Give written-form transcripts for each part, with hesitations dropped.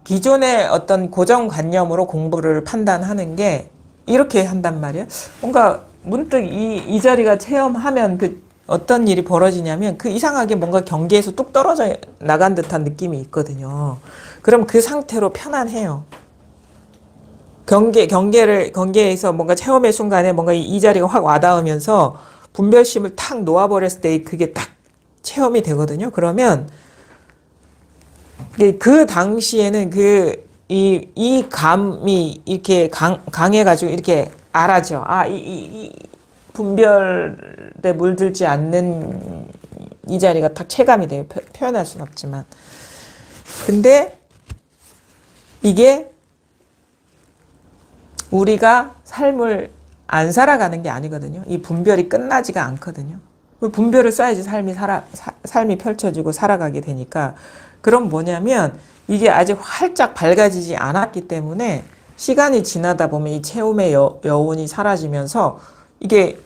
기존의 어떤 고정관념으로 공부를 판단하는 게 이렇게 한단 말이야. 뭔가 문득 이 자리가 체험하면 그 어떤 일이 벌어지냐면 그 이상하게 뭔가 경계에서 뚝 떨어져 나간 듯한 느낌이 있거든요. 그럼 그 상태로 편안해요. 경계에서 뭔가 체험의 순간에 뭔가 이 자리가 확 와닿으면서 분별심을 탁 놓아버렸을 때 그게 딱 체험이 되거든요. 그러면 그 당시에는 이 감이 이렇게 강해가지고 이렇게 알아죠. 이 분별에 물들지 않는 이 자리가 딱 체감이 돼요. 표현할 수는 없지만. 근데 이게 우리가 삶을 안 살아가는 게 아니거든요. 이 분별이 끝나지가 않거든요. 분별을 써야지 삶이 펼쳐지고 살아가게 되니까. 그럼 뭐냐면 이게 아직 활짝 밝아지지 않았기 때문에 시간이 지나다 보면 이 체험의 여운이 사라지면서 이게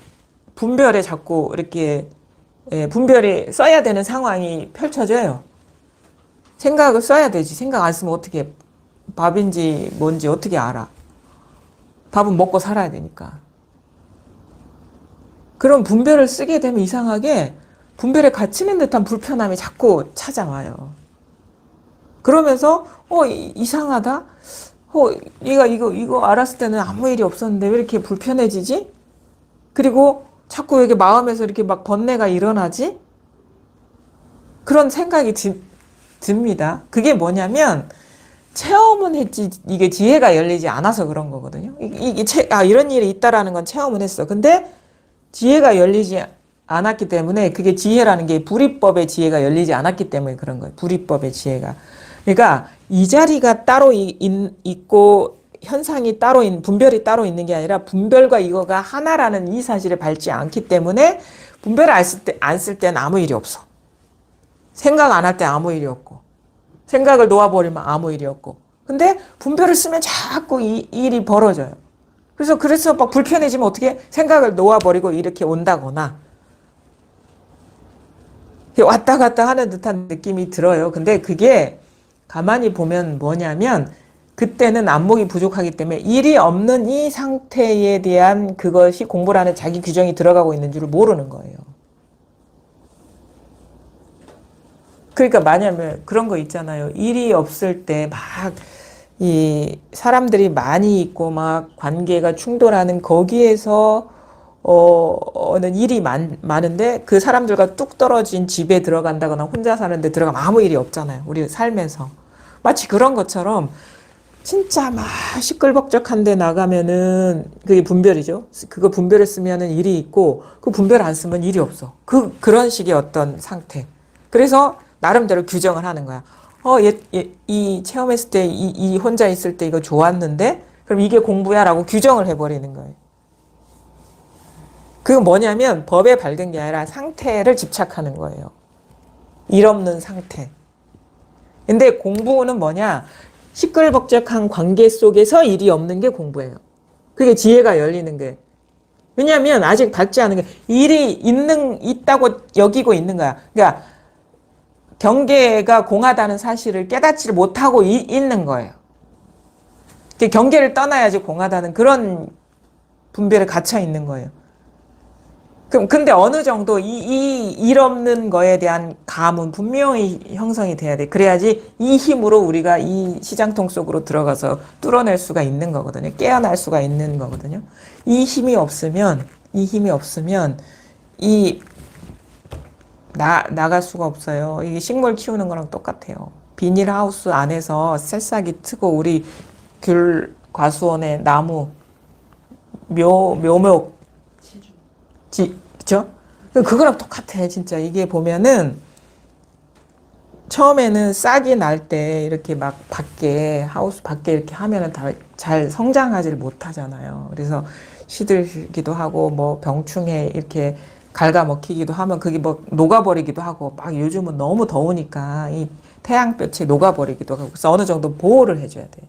분별에 자꾸 이렇게 분별이 써야 되는 상황이 펼쳐져요. 생각을 써야 되지. 생각 안 쓰면 어떻게 밥인지 뭔지 어떻게 알아. 밥은 먹고 살아야 되니까. 그런 분별을 쓰게 되면 이상하게 분별에 갇히는 듯한 불편함이 자꾸 찾아와요. 그러면서 이상하다. 얘가 이거 알았을 때는 아무 일이 없었는데 왜 이렇게 불편해지지? 그리고 자꾸 이렇게 마음에서 이렇게 막 번뇌가 일어나지? 그런 생각이 듭니다. 그게 뭐냐면 체험은 했지 이게 지혜가 열리지 않아서 그런 거거든요. 이런 일이 있다라는 건 체험은 했어. 근데 지혜가 열리지 않았기 때문에 그게 지혜라는 게 불이법의 지혜가 열리지 않았기 때문에 그런 거예요. 불이법의 지혜가. 그러니까 이 자리가 따로 있고 현상이 따로 분별이 따로 있는 게 아니라 분별과 이거가 하나라는 이 사실을 밟지 않기 때문에 분별을 안 쓸 때는 아무 일이 없어. 생각 안 할 때 아무 일이 없고 생각을 놓아버리면 아무 일이 없고 근데 분별을 쓰면 자꾸 이 일이 벌어져요. 그래서 막 불편해지면 어떻게 생각을 놓아버리고 이렇게 온다거나 왔다 갔다 하는 듯한 느낌이 들어요. 근데 그게 가만히 보면 뭐냐면 그때는 안목이 부족하기 때문에 일이 없는 이 상태에 대한 그것이 공부라는 자기 규정이 들어가고 있는 줄을 모르는 거예요. 그러니까 만약에 그런 거 있잖아요. 일이 없을 때 막 이 사람들이 많이 있고 막 관계가 충돌하는 거기에서 는 일이 많은데 그 사람들과 뚝 떨어진 집에 들어간다거나 혼자 사는데 들어가면 아무 일이 없잖아요. 우리 삶에서. 마치 그런 것처럼 진짜 막 시끌벅적한 데 나가면은 그게 분별이죠. 그거 분별을 쓰면은 일이 있고 그 분별 안 쓰면 일이 없어. 그런 식의 어떤 상태. 그래서 나름대로 규정을 하는 거야. 이 체험했을 때, 이 혼자 있을 때 이거 좋았는데, 그럼 이게 공부야 라고 규정을 해버리는 거예요. 그건 뭐냐면 법에 밝은 게 아니라 상태를 집착하는 거예요. 일 없는 상태. 근데 공부는 뭐냐? 시끌벅적한 관계 속에서 일이 없는 게 공부예요. 그게 지혜가 열리는 게. 왜냐하면 아직 밝지 않은 게 일이 있다고 여기고 있는 거야. 그러니까 경계가 공하다는 사실을 깨닫지를 못하고 있는 거예요. 경계를 떠나야지 공하다는 그런 분별에 갇혀 있는 거예요. 근데 어느 정도 일 없는 거에 대한 감은 분명히 형성이 돼야 돼. 그래야지 이 힘으로 우리가 이 시장통 속으로 들어가서 뚫어낼 수가 있는 거거든요. 깨어날 수가 있는 거거든요. 이 힘이 없으면 나갈 수가 없어요. 이게 식물 키우는 거랑 똑같아요. 비닐하우스 안에서 새싹이 트고 우리 귤 과수원의 나무, 묘목, 그죠? 그거랑 똑같아, 진짜. 이게 보면은 처음에는 싹이 날 때 이렇게 막 하우스 밖에 이렇게 하면은 잘 성장하지를 못하잖아요. 그래서 시들기도 하고 뭐 병충해 이렇게 갉아먹히기도 하면 그게 뭐 녹아버리기도 하고 막 요즘은 너무 더우니까 이 태양볕에 녹아버리기도 하고 그래서 어느 정도 보호를 해줘야 돼.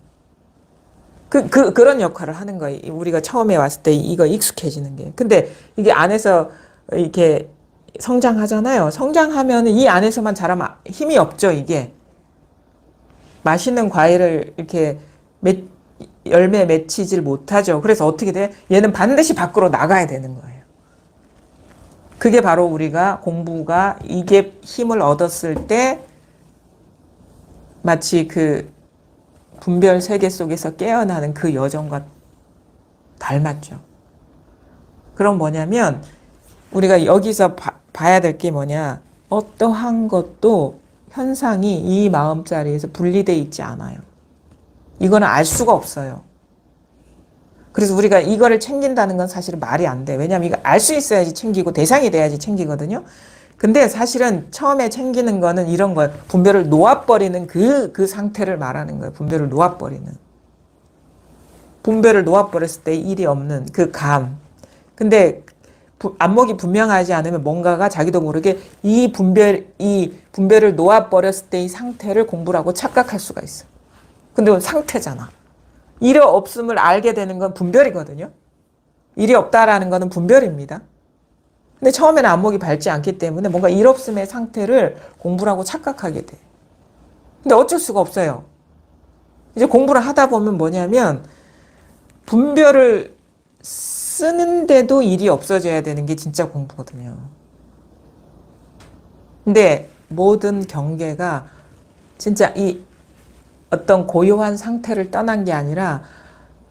그런 역할을 하는 거예요. 우리가 처음에 왔을 때 이거 익숙해지는 게. 근데 이게 안에서 이렇게 성장하잖아요. 성장하면 이 안에서만 자라면 힘이 없죠, 이게. 맛있는 과일을 이렇게 열매 맺히질 못하죠. 그래서 어떻게 돼? 얘는 반드시 밖으로 나가야 되는 거예요. 그게 바로 우리가 공부가 이게 힘을 얻었을 때 마치 그 분별 세계 속에서 깨어나는 그 여정과 닮았죠. 그럼 뭐냐면 우리가 여기서 봐야 될 게 뭐냐. 어떠한 것도 현상이 이 마음자리에서 분리되어 있지 않아요. 이거는 알 수가 없어요. 그래서 우리가 이거를 챙긴다는 건 사실은 말이 안 돼. 왜냐하면 이거 알 수 있어야지 챙기고 대상이 돼야지 챙기거든요. 근데 사실은 처음에 챙기는 거는 이런 거예요. 분별을 놓아버리는 그 상태를 말하는 거예요. 분별을 놓아버리는. 분별을 놓아버렸을 때 일이 없는 그 감. 근데 안목이 분명하지 않으면 뭔가가 자기도 모르게 이 분별을 놓아버렸을 때 이 상태를 공부라고 착각할 수가 있어. 근데 그건 상태잖아. 일이 없음을 알게 되는 건 분별이거든요. 일이 없다라는 거는 분별입니다. 근데 처음에는 안목이 밝지 않기 때문에 뭔가 일 없음의 상태를 공부라고 착각하게 돼. 근데 어쩔 수가 없어요. 이제 공부를 하다 보면 뭐냐면 분별을 쓰는데도 일이 없어져야 되는 게 진짜 공부거든요. 근데 모든 경계가 진짜 이 어떤 고요한 상태를 떠난 게 아니라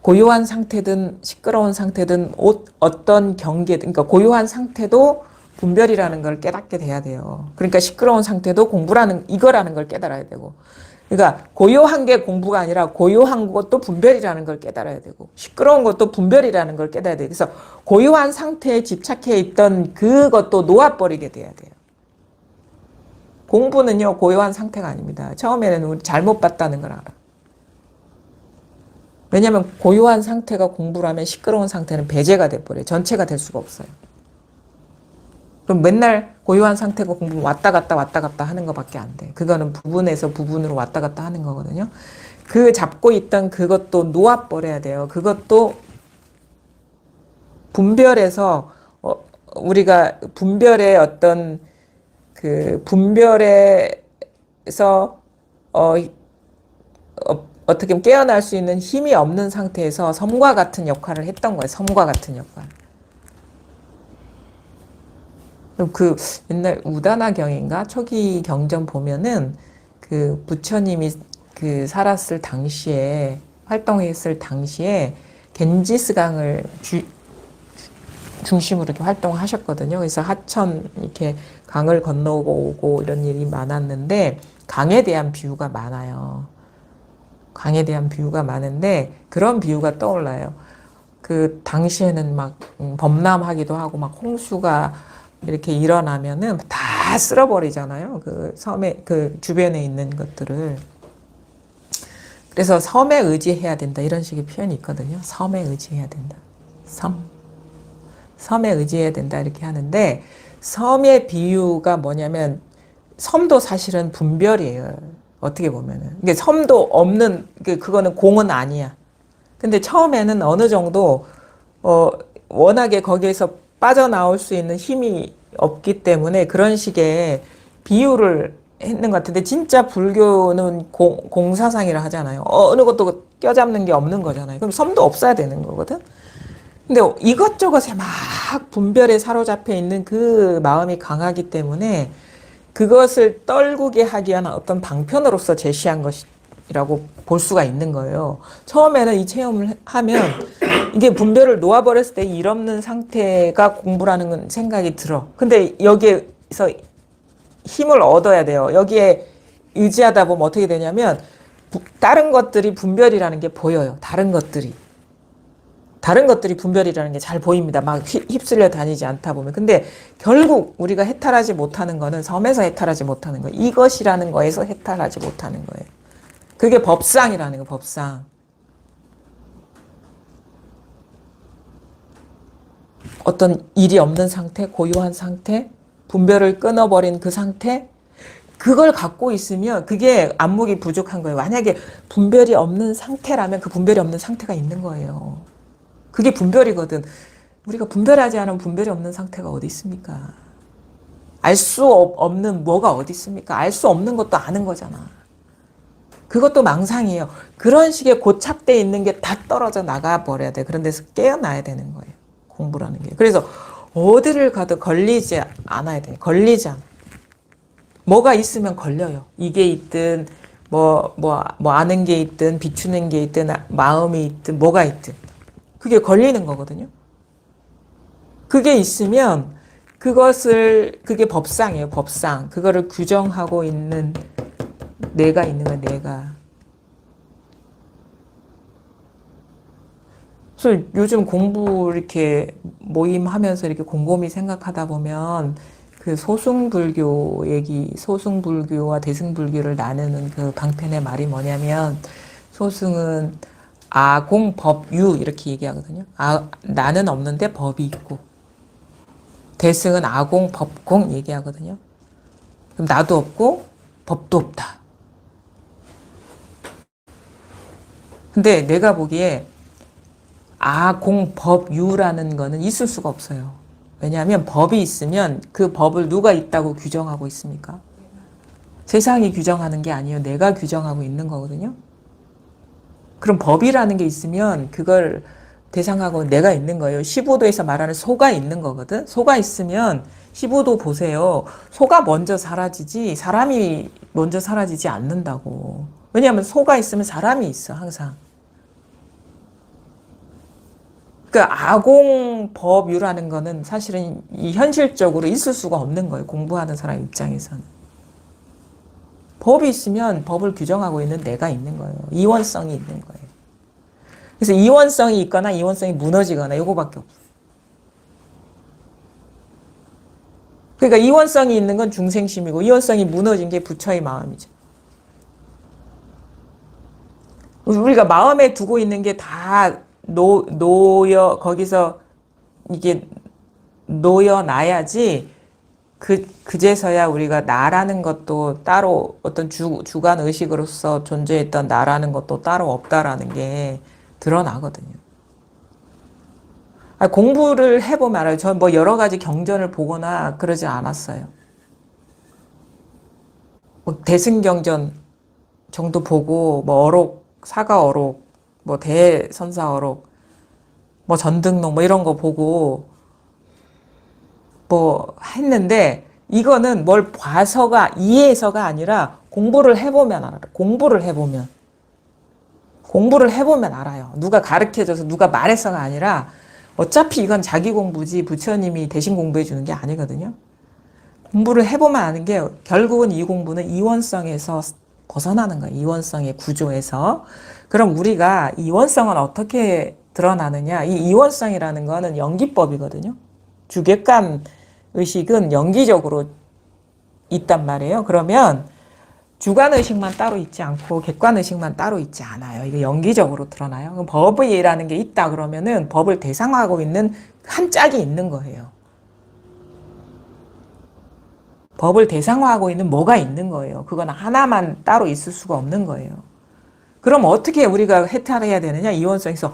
고요한 상태든 시끄러운 상태든 어떤 경계든 그러니까 고요한 상태도 분별이라는 걸 깨닫게 돼야 돼요. 그러니까 시끄러운 상태도 공부라는 이거라는 걸 깨달아야 되고 그러니까 고요한 게 공부가 아니라 고요한 것도 분별이라는 걸 깨달아야 되고 시끄러운 것도 분별이라는 걸 깨달아야 돼요. 그래서 고요한 상태에 집착해 있던 그것도 놓아버리게 돼야 돼요. 공부는요 고요한 상태가 아닙니다. 처음에는 우리 잘못 봤다는 걸 알아. 왜냐하면 고요한 상태가 공부라면 시끄러운 상태는 배제가 돼버려요. 전체가 될 수가 없어요. 그럼 맨날 고요한 상태가 공부는 왔다 갔다 하는 것밖에 안 돼. 그거는 부분에서 부분으로 왔다 갔다 하는 거거든요. 그 잡고 있던 그것도 놓아버려야 돼요. 그것도 분별에서 우리가 분별의 어떤 그 분별에서 어떻게 보면 깨어날 수 있는 힘이 없는 상태에서 섬과 같은 역할을 했던 거예요. 섬과 같은 역할. 그 옛날 우다나경인가 초기 경전 보면은 그 부처님이 그 살았을 당시에 활동했을 당시에 겐지스강을 중심으로 이렇게 활동하셨거든요. 그래서 하천 이렇게 강을 건너고 오고 이런 일이 많았는데 강에 대한 비유가 많아요. 강에 대한 비유가 많은데 그런 비유가 떠올라요. 그 당시에는 막 범람하기도 하고 막 홍수가 이렇게 일어나면은 다 쓸어버리잖아요. 그 섬에 그 주변에 있는 것들을. 그래서 섬에 의지해야 된다 이런 식의 표현이 있거든요. 섬에 의지해야 된다. 섬에 의지해야 된다 이렇게 하는데 섬의 비유가 뭐냐면 섬도 사실은 분별이에요. 어떻게 보면은. 이게 섬도 없는 그거는 공은 아니야. 근데 처음에는 어느 정도 워낙에 거기에서 빠져나올 수 있는 힘이 없기 때문에 그런 식의 비유를 했는 것 같은데 진짜 불교는 공사상이라 하잖아요. 어느 것도 껴잡는 게 없는 거잖아요. 그럼 섬도 없어야 되는 거거든. 근데 이것저것에 막 분별에 사로잡혀 있는 그 마음이 강하기 때문에 그것을 떨구게 하기 위한 어떤 방편으로서 제시한 것이라고 볼 수가 있는 거예요. 처음에는 이 체험을 하면 이게 분별을 놓아버렸을 때 일 없는 상태가 공부라는 생각이 들어. 근데 여기에서 힘을 얻어야 돼요. 여기에 의지하다 보면 어떻게 되냐면 다른 것들이 분별이라는 게 보여요. 다른 것들이 분별이라는 게 잘 보입니다. 막 휩쓸려 다니지 않다 보면. 근데 결국 우리가 해탈하지 못하는 거는 섬에서 해탈하지 못하는 거예요. 이것이라는 거에서 해탈하지 못하는 거예요. 그게 법상이라는 거예요. 법상. 어떤 일이 없는 상태, 고요한 상태, 분별을 끊어버린 그 상태, 그걸 갖고 있으면 그게 안목이 부족한 거예요. 만약에 분별이 없는 상태라면 그 분별이 없는 상태가 있는 거예요. 그게 분별이거든. 우리가 분별하지 않으면 분별이 없는 상태가 어디 있습니까? 알 수 없는 뭐가 어디 있습니까? 알 수 없는 것도 아는 거잖아. 그것도 망상이에요. 그런 식의 고착돼 있는 게 다 떨어져 나가 버려야 돼. 그런 데서 깨어나야 되는 거예요. 공부라는 게. 그래서 어디를 가도 걸리지 않아야 돼. 걸리지 않아. 뭐가 있으면 걸려요. 이게 있든 뭐 아는 게 있든 비추는 게 있든 마음이 있든 뭐가 있든 그게 걸리는 거거든요. 그게 있으면 그게 법상이에요. 법상. 그거를 규정하고 있는 내가 있는 거야. 내가. 그래서 요즘 공부 이렇게 모임하면서 이렇게 곰곰이 생각하다 보면 그 소승불교 얘기, 소승불교와 대승불교를 나누는 그 방편의 말이 뭐냐면 소승은 아공법유 이렇게 얘기하거든요. 나는 없는데 법이 있고 대승은 아공법공 얘기하거든요. 그럼 나도 없고 법도 없다. 근데 내가 보기에 아공법유라는 거는 있을 수가 없어요. 왜냐하면 법이 있으면 그 법을 누가 있다고 규정하고 있습니까? 세상이 규정하는 게 아니에요. 내가 규정하고 있는 거거든요. 그럼 법이라는 게 있으면 그걸 대상하고 내가 있는 거예요. 15도에서 말하는 소가 있는 거거든. 소가 있으면 15도 보세요. 소가 먼저 사라지지 사람이 먼저 사라지지 않는다고. 왜냐하면 소가 있으면 사람이 있어 항상. 그러니까 아공법유라는 거는 사실은 이 현실적으로 있을 수가 없는 거예요. 공부하는 사람 입장에서는. 법이 있으면 법을 규정하고 있는 내가 있는 거예요. 이원성이 있는 거예요. 그래서 이원성이 있거나 이원성이 무너지거나 요거밖에 없어요. 그러니까 이원성이 있는 건 중생심이고 이원성이 무너진 게 부처의 마음이죠. 우리가 마음에 두고 있는 게 다 놓여 거기서 이게 놓여놔야지 그제서야 우리가 나라는 것도 따로 어떤 주관 의식으로서 존재했던 나라는 것도 따로 없다라는 게 드러나거든요. 공부를 해보면 알아요. 전 뭐 여러 가지 경전을 보거나 그러지 않았어요. 뭐 대승경전 정도 보고 뭐 어록, 사가어록, 뭐 대선사어록, 뭐 전등록 뭐 이런 거 보고 뭐 했는데 이거는 뭘 봐서가 이해해서가 아니라 공부를 해보면 알아요. 공부를 해보면 알아요. 누가 가르쳐줘서 누가 말해서가 아니라 어차피 이건 자기 공부지 부처님이 대신 공부해 주는 게 아니거든요. 공부를 해보면 아는 게 결국은 이 공부는 이원성에서 벗어나는 거예요. 이원성의 구조에서. 그럼 우리가 이원성은 어떻게 드러나느냐. 이 이원성이라는 거는 연기법이거든요. 주객관 의식은 연기적으로 있단 말이에요. 그러면 주관의식만 따로 있지 않고 객관의식만 따로 있지 않아요. 이게 연기적으로 드러나요. 그럼 법이라는 게 있다 그러면은 법을 대상화하고 있는 한 짝이 있는 거예요. 법을 대상화하고 있는 뭐가 있는 거예요. 그건 하나만 따로 있을 수가 없는 거예요. 그럼 어떻게 우리가 해탈해야 되느냐? 이원성에서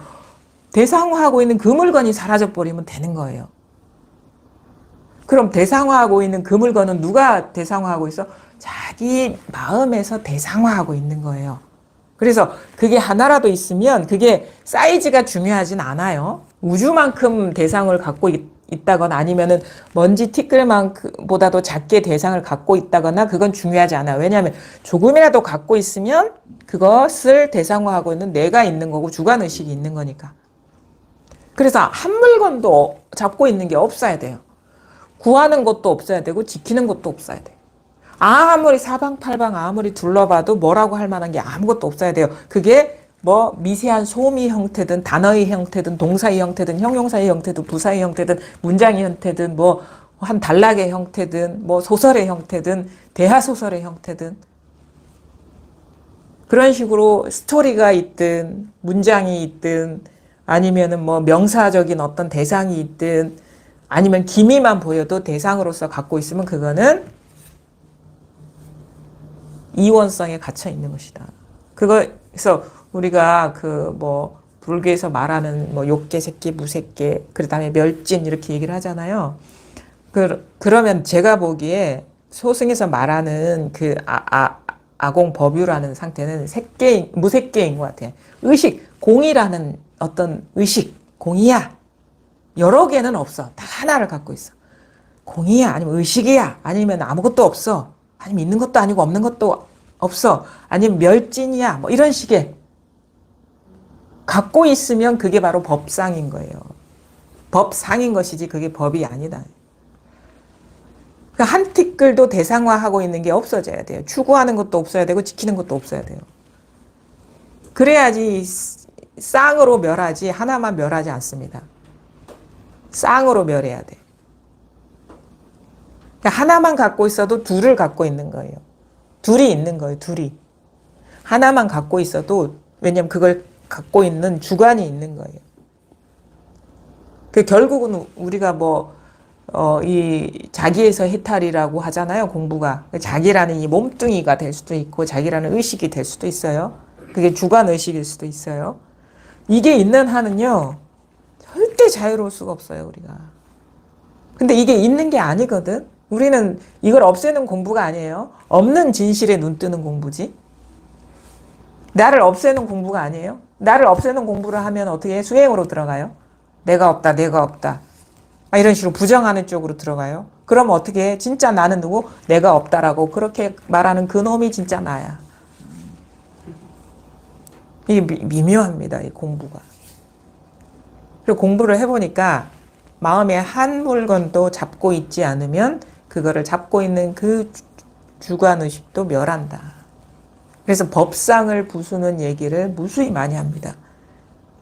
대상화하고 있는 그 물건이 사라져버리면 되는 거예요. 그럼 대상화하고 있는 그 물건은 누가 대상화하고 있어? 자기 마음에서 대상화하고 있는 거예요. 그래서 그게 하나라도 있으면 그게 사이즈가 중요하진 않아요. 우주만큼 대상을 갖고 있다거나 아니면은 먼지 티끌만보다도 작게 대상을 갖고 있다거나 그건 중요하지 않아요. 왜냐하면 조금이라도 갖고 있으면 그것을 대상화하고 있는 내가 있는 거고 주관의식이 있는 거니까. 그래서 한 물건도 잡고 있는 게 없어야 돼요. 구하는 것도 없어야 되고 지키는 것도 없어야 돼요. 아무리 사방팔방 아무리 둘러봐도 뭐라고 할 만한 게 아무것도 없어야 돼요. 그게 뭐 미세한 소미 형태든 단어의 형태든 동사의 형태든 형용사의 형태든 부사의 형태든 문장의 형태든 뭐 한 단락의 형태든 뭐 소설의 형태든 대하소설의 형태든 그런 식으로 스토리가 있든 문장이 있든 아니면은 뭐 명사적인 어떤 대상이 있든 아니면 기미만 보여도 대상으로서 갖고 있으면 그거는 이원성에 갇혀 있는 것이다. 그래서 우리가 그 뭐 불교에서 말하는 뭐 욕계, 새끼, 무새끼, 그 다음에 멸진 이렇게 얘기를 하잖아요. 그러면 제가 보기에 소승에서 말하는 그 아공법유라는 상태는 무색계인 것 같아요. 의식, 공이라는 어떤 의식, 공이야. 여러 개는 없어. 딱 하나를 갖고 있어. 공이야, 아니면 의식이야, 아니면 아무것도 없어, 아니면 있는 것도 아니고 없는 것도 없어, 아니면 멸진이야, 뭐 이런 식의 갖고 있으면 그게 바로 법상인 거예요. 법상인 것이지 그게 법이 아니다. 한 티끌도 대상화하고 있는 게 없어져야 돼요. 추구하는 것도 없어야 되고 지키는 것도 없어야 돼요. 그래야지 쌍으로 멸하지 하나만 멸하지 않습니다. 쌍으로 멸해야 돼. 그러니까 하나만 갖고 있어도 둘을 갖고 있는 거예요. 둘이 있는 거예요. 둘이. 하나만 갖고 있어도 왜냐면 그걸 갖고 있는 주관이 있는 거예요. 그 결국은 우리가 이 자기에서 해탈이라고 하잖아요. 공부가. 자기라는 이 몸뚱이가 될 수도 있고 자기라는 의식이 될 수도 있어요. 그게 주관 의식일 수도 있어요. 이게 있는 한은요. 절대 자유로울 수가 없어요. 우리가. 근데 이게 있는 게 아니거든. 우리는 이걸 없애는 공부가 아니에요. 없는 진실에 눈 뜨는 공부지. 나를 없애는 공부가 아니에요. 나를 없애는 공부를 하면 어떻게 해? 수행으로 들어가요. 내가 없다, 내가 없다. 이런 식으로 부정하는 쪽으로 들어가요. 그럼 어떻게 해? 진짜 나는 누구? 내가 없다라고 그렇게 말하는 그 놈이 진짜 나야. 이게 미묘합니다. 이 공부가. 그리고 공부를 해보니까 마음에 한 물건도 잡고 있지 않으면 그거를 잡고 있는 그 주관의식도 멸한다. 그래서 법상을 부수는 얘기를 무수히 많이 합니다.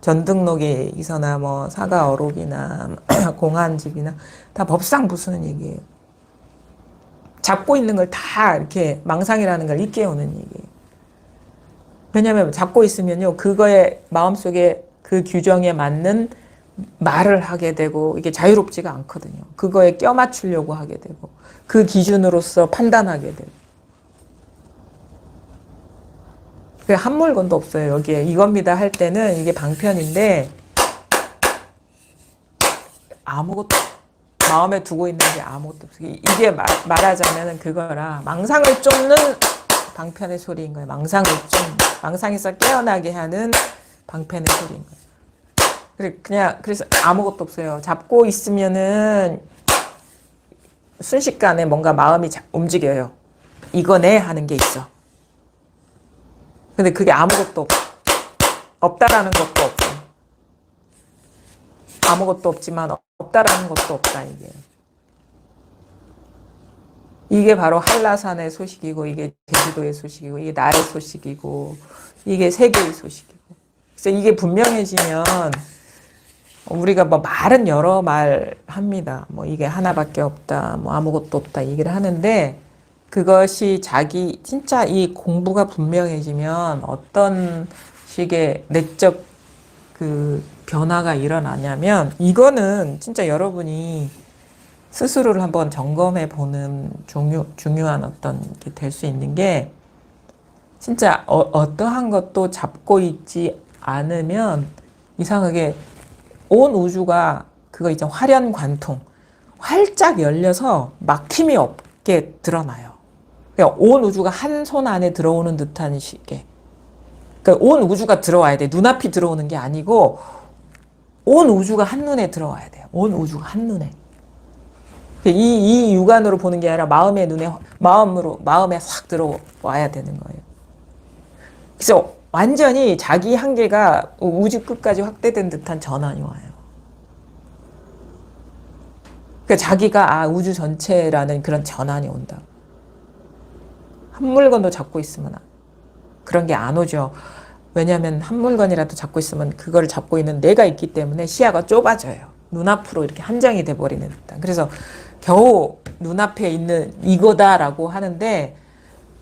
전등록에서나 사가어록이나 공안집이나 다 법상 부수는 얘기예요. 잡고 있는 걸 다 이렇게 망상이라는 걸 일깨우는 얘기예요. 왜냐하면 잡고 있으면요, 그거의 마음속에 그 규정에 맞는 말을 하게 되고 이게 자유롭지가 않거든요. 그거에 껴맞추려고 하게 되고 그 기준으로서 판단하게 되고. 한 물건도 없어요. 여기에 이겁니다 할 때는 이게 방편인데 아무것도 마음에 두고 있는 게 아무것도 없어요. 이게 말하자면 그거라 망상을 쫓는 방편의 소리인 거예요. 망상에서 깨어나게 하는 방편의 소리인 거예요. 그래서 아무것도 없어요. 잡고 있으면은 순식간에 뭔가 마음이 움직여요. 이거네 하는 게 있어. 근데 그게 아무것도 없다라는 것도 없어. 아무것도 없지만 없다라는 것도 없다 이게. 이게 바로 한라산의 소식이고 이게 제주도의 소식이고 이게 나의 소식이고 이게 세계의 소식이고. 그래서 이게 분명해지면 우리가 말은 여러 말 합니다. 이게 하나밖에 없다, 아무것도 없다 얘기를 하는데 그것이 진짜 이 공부가 분명해지면 어떤 식의 내적 그 변화가 일어나냐면 이거는 진짜 여러분이 스스로를 한번 점검해 보는 중요한 어떤 게 될 수 있는 게 진짜 어떠한 것도 잡고 있지 않으면 이상하게 온 우주가 그거 있죠. 화련관통. 활짝 열려서 막힘이 없게 드러나요. 그러니까 온 우주가 한 손 안에 들어오는 듯한 식의. 그러니까 온 우주가 들어와야 돼. 눈앞이 들어오는 게 아니고 온 우주가 한눈에 들어와야 돼요. 온 우주가 한눈에. 이 육안으로 보는 게 아니라 마음에 확 들어와야 되는 거예요. 그래서 완전히 자기 한계가 우주 끝까지 확대된 듯한 전환이 와요. 그러니까 자기가 우주 전체라는 그런 전환이 온다. 한 물건도 잡고 있으면 그런 게 안 오죠. 왜냐하면 한 물건이라도 잡고 있으면 그걸 잡고 있는 내가 있기 때문에 시야가 좁아져요. 눈앞으로 이렇게 한정이 돼버리는 듯한. 그래서 겨우 눈앞에 있는 이거다라고 하는데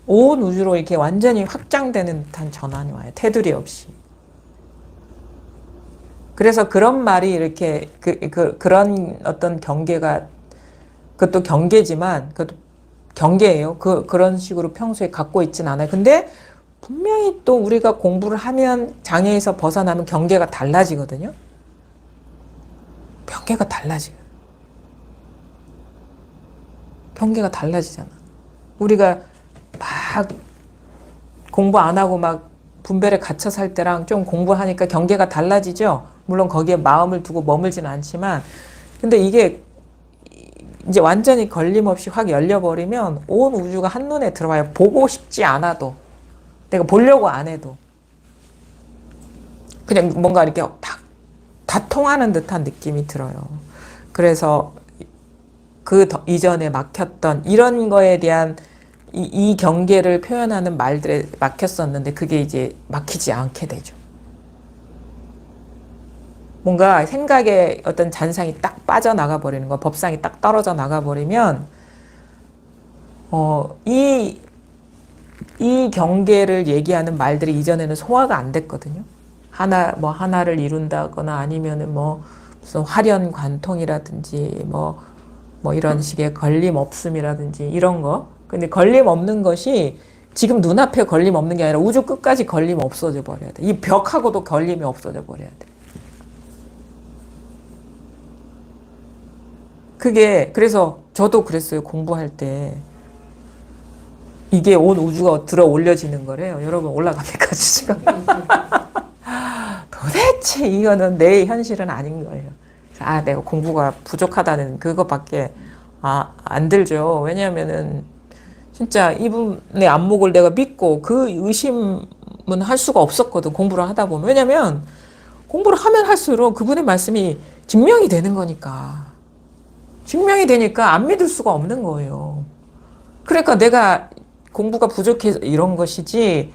온 우주로 이렇게 완전히 확장되는 듯한 전환이 와요. 테두리 없이. 그래서 그런 말이 이렇게 그런 어떤 경계가 그것도 경계지만 그것도 경계예요. 그런 식으로 평소에 갖고 있진 않아요. 근데 분명히 또 우리가 공부를 하면 장애에서 벗어나면 경계가 달라지거든요. 경계가 달라지잖아. 우리가 막 공부 안 하고 막 분별에 갇혀 살 때랑 좀 공부하니까 경계가 달라지죠. 물론 거기에 마음을 두고 머물지는 않지만, 근데 이게 이제 완전히 걸림없이 확 열려버리면 온 우주가 한눈에 들어와요. 보고 싶지 않아도. 내가 보려고 안 해도. 그냥 뭔가 이렇게 다 통하는 듯한 느낌이 들어요. 그래서 그 이전에 막혔던 이런 거에 대한 이 경계를 표현하는 말들에 막혔었는데 그게 이제 막히지 않게 되죠. 뭔가 생각의 어떤 잔상이 딱 빠져나가 버리는 거, 법상이 딱 떨어져 나가 버리면, 이 경계를 얘기하는 말들이 이전에는 소화가 안 됐거든요. 하나를 이룬다거나 아니면은 무슨 화련관통이라든지 뭐 이런 식의 걸림 없음이라든지 이런 거. 근데 걸림 없는 것이 지금 눈앞에 걸림 없는 게 아니라 우주 끝까지 걸림 없어져 버려야 돼. 이 벽하고도 걸림이 없어져 버려야 돼. 그래서 저도 그랬어요. 공부할 때. 이게 온 우주가 들어 올려지는 거래요. 여러분 올라갑니까, 지금? 도대체 이거는 내 현실은 아닌 거예요. 내가 공부가 부족하다는 그것밖에 안 들죠. 왜냐하면은 진짜 이분의 안목을 내가 믿고 그 의심은 할 수가 없었거든. 공부를 하다 보면. 왜냐면 공부를 하면 할수록 그분의 말씀이 증명이 되는 거니까. 증명이 되니까 안 믿을 수가 없는 거예요. 그러니까 내가 공부가 부족해서 이런 것이지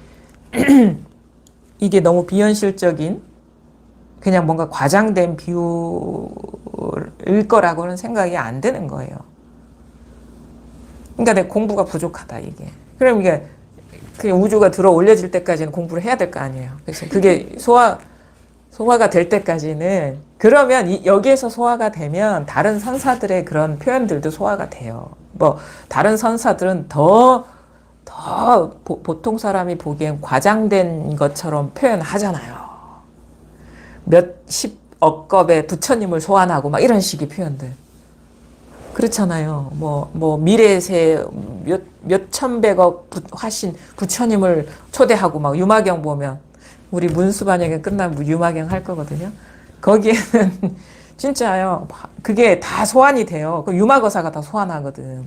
이게 너무 비현실적인 그냥 뭔가 과장된 비유일 거라고는 생각이 안 드는 거예요. 그러니까 내 공부가 부족하다 이게. 그럼 이게 그 우주가 들어 올려질 때까지는 공부를 해야 될 거 아니에요. 그래서 그게 소화가 될 때까지는 그러면 여기에서 소화가 되면 다른 선사들의 그런 표현들도 소화가 돼요. 다른 선사들은 더 보통 사람이 보기엔 과장된 것처럼 표현하잖아요. 몇십억 겁의 부처님을 소환하고 막 이런 식의 표현들. 그렇잖아요. 미래세 몇천백억 화신 부처님을 초대하고 막 유마경 보면 우리 문수반영회 끝나면 유마경 할 거거든요. 거기에는 진짜요. 그게 다 소환이 돼요. 그 유마거사가 다 소환하거든.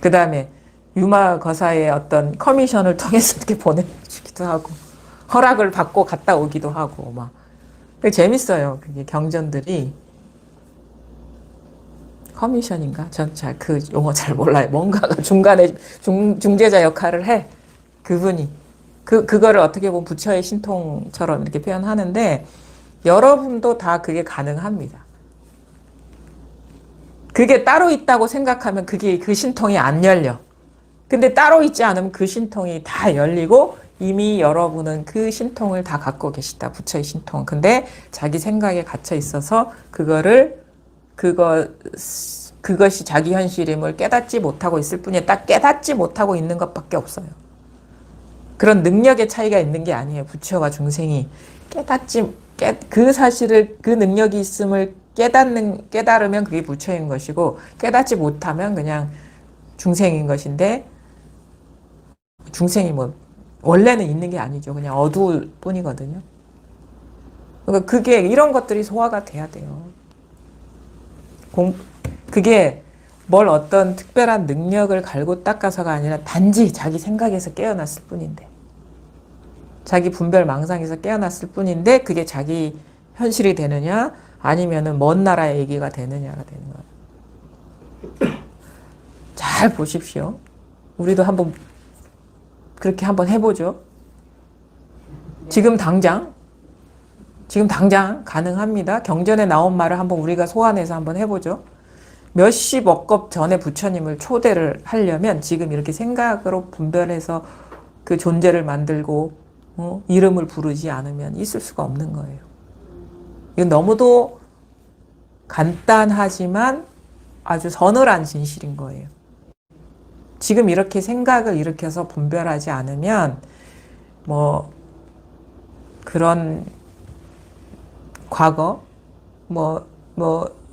그 다음에 유마거사의 어떤 커미션을 통해서 이렇게 보내주기도 하고 허락을 받고 갔다 오기도 하고 막. 그게 재밌어요. 그게 경전들이. 커미션인가? 전 그 용어 잘 몰라요. 뭔가가 중간에 중재자 역할을 해. 그분이. 그거를 어떻게 보면 부처의 신통처럼 이렇게 표현하는데 여러분도 다 그게 가능합니다. 그게 따로 있다고 생각하면 그 신통이 안 열려. 근데 따로 있지 않으면 그 신통이 다 열리고 이미 여러분은 그 신통을 다 갖고 계시다. 부처의 신통. 근데 자기 생각에 갇혀 있어서 그것이 자기 현실임을 깨닫지 못하고 있을 뿐이에요. 딱 깨닫지 못하고 있는 것밖에 없어요. 그런 능력의 차이가 있는 게 아니에요. 부처와 중생이 그 사실을, 그 능력이 있음을 깨달으면 그게 부처인 것이고, 깨닫지 못하면 그냥 중생인 것인데, 중생이 원래는 있는 게 아니죠. 그냥 어두울 뿐이거든요. 그러니까 이런 것들이 소화가 돼야 돼요. 그게 어떤 특별한 능력을 갈고 닦아서가 아니라 단지 자기 생각에서 깨어났을 뿐인데. 자기 분별 망상에서 깨어났을 뿐인데 그게 자기 현실이 되느냐 아니면은 먼 나라의 얘기가 되느냐가 되는 거예요. 잘 보십시오. 우리도 그렇게 한번 해보죠. 지금 당장 가능합니다. 경전에 나온 말을 한번 우리가 소환해서 한번 해보죠. 몇십억 겁 전에 부처님을 초대를 하려면 지금 이렇게 생각으로 분별해서 그 존재를 만들고 이름을 부르지 않으면 있을 수가 없는 거예요. 이건 너무도 간단하지만 아주 서늘한 진실인 거예요. 지금 이렇게 생각을 일으켜서 분별하지 않으면 그런 과거,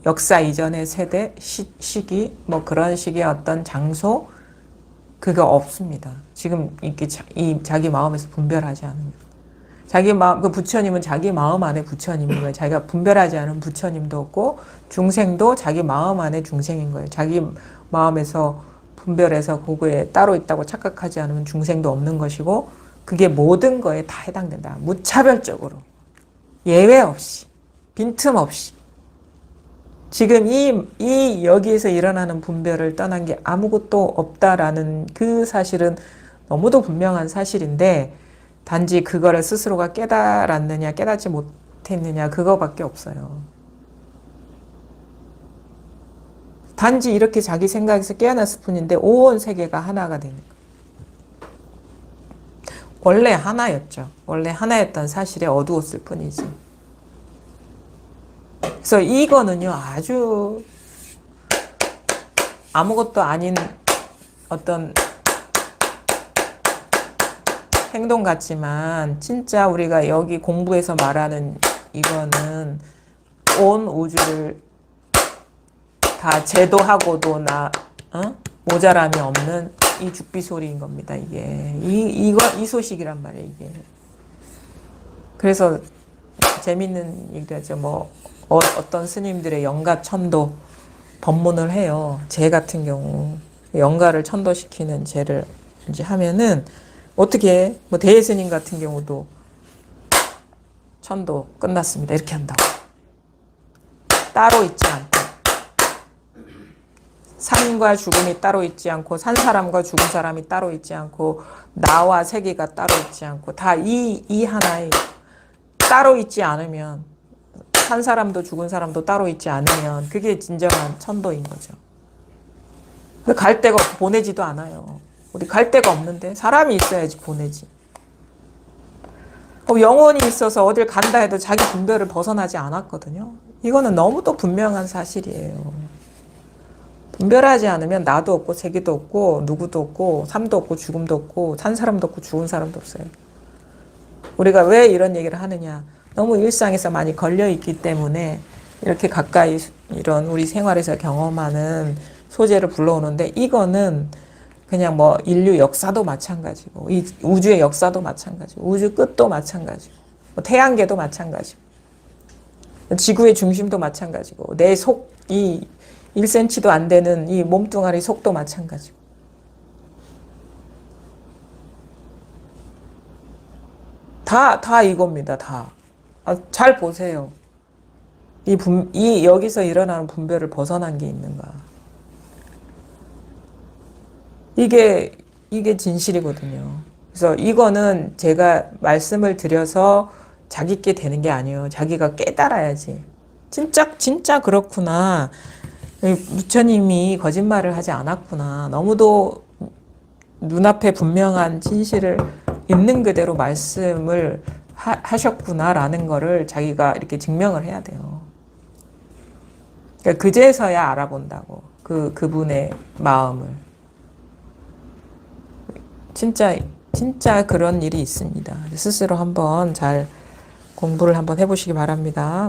역사 이전의 세대, 시기, 그런 식의 어떤 장소, 그거 없습니다. 지금 이렇게 이 자기 마음에서 분별하지 않으면. 자기 마음, 그 부처님은 자기 마음 안에 부처님인 거예요. 자기가 분별하지 않은 부처님도 없고, 중생도 자기 마음 안에 중생인 거예요. 자기 마음에서 분별해서 그거에 따로 있다고 착각하지 않으면 중생도 없는 것이고, 그게 모든 거에 다 해당된다. 무차별적으로. 예외 없이. 빈틈없이. 지금 이 여기에서 일어나는 분별을 떠난 게 아무것도 없다라는 그 사실은 너무도 분명한 사실인데, 단지 그거를 스스로가 깨달았느냐, 깨닫지 못했느냐, 그거밖에 없어요. 단지 이렇게 자기 생각에서 깨어났을 뿐인데, 온 세계가 하나가 되는 거예요. 원래 하나였죠. 원래 하나였던 사실에 어두웠을 뿐이지. 그래서 이거는요, 아주 아무것도 아닌 어떤 행동 같지만, 진짜 우리가 여기 공부에서 말하는 이거는 온 우주를 다 제도하고도 모자람이 없는 이 죽비소리인 겁니다, 이게. 이 소식이란 말이에요, 이게. 그래서 재밌는 얘기죠. 뭐, 어떤 스님들의 영가 천도 법문을 해요. 제 같은 경우. 영가를 천도시키는 제를 이제 하면은, 어떻게, 뭐, 대예스님 같은 경우도 천도 끝났습니다. 이렇게 한다고. 따로 있지 않다. 삶과 죽음이 따로 있지 않고, 산 사람과 죽은 사람이 따로 있지 않고, 나와 세계가 따로 있지 않고, 다 이 하나에 따로 있지 않으면, 산 사람도 죽은 사람도 따로 있지 않으면, 그게 진정한 천도인 거죠. 갈 데가 없고, 보내지도 않아요. 우리 갈 데가 없는데, 사람이 있어야지 보내지. 영혼이 있어서 어딜 간다 해도 자기 분별을 벗어나지 않았거든요. 이거는 너무도 분명한 사실이에요. 분별하지 않으면 나도 없고 세계도 없고 누구도 없고 삶도 없고 죽음도 없고 산 사람도 없고 죽은 사람도 없어요. 우리가 왜 이런 얘기를 하느냐. 너무 일상에서 많이 걸려있기 때문에 이렇게 가까이 이런 우리 생활에서 경험하는 소재를 불러오는데, 이거는 그냥 뭐 인류 역사도 마찬가지고, 이 우주의 역사도 마찬가지고, 우주 끝도 마찬가지고, 뭐 태양계도 마찬가지고, 지구의 중심도 마찬가지고, 내 속, 이 1cm도 안 되는 이 몸뚱아리 속도 마찬가지고. 다 이겁니다, 다. 잘 보세요. 여기서 일어나는 분별을 벗어난 게 있는가. 이게 진실이거든요. 그래서 이거는 제가 말씀을 드려서 자기께 되는 게 아니에요. 자기가 깨달아야지. 진짜 그렇구나. 부처님이 거짓말을 하지 않았구나. 너무도 눈앞에 분명한 진실을 있는 그대로 말씀을 하셨구나라는 거를 자기가 이렇게 증명을 해야 돼요. 그러니까 그제서야 알아본다고. 그분의 마음을. 진짜 그런 일이 있습니다. 스스로 한번 잘 공부를 한번 해보시기 바랍니다.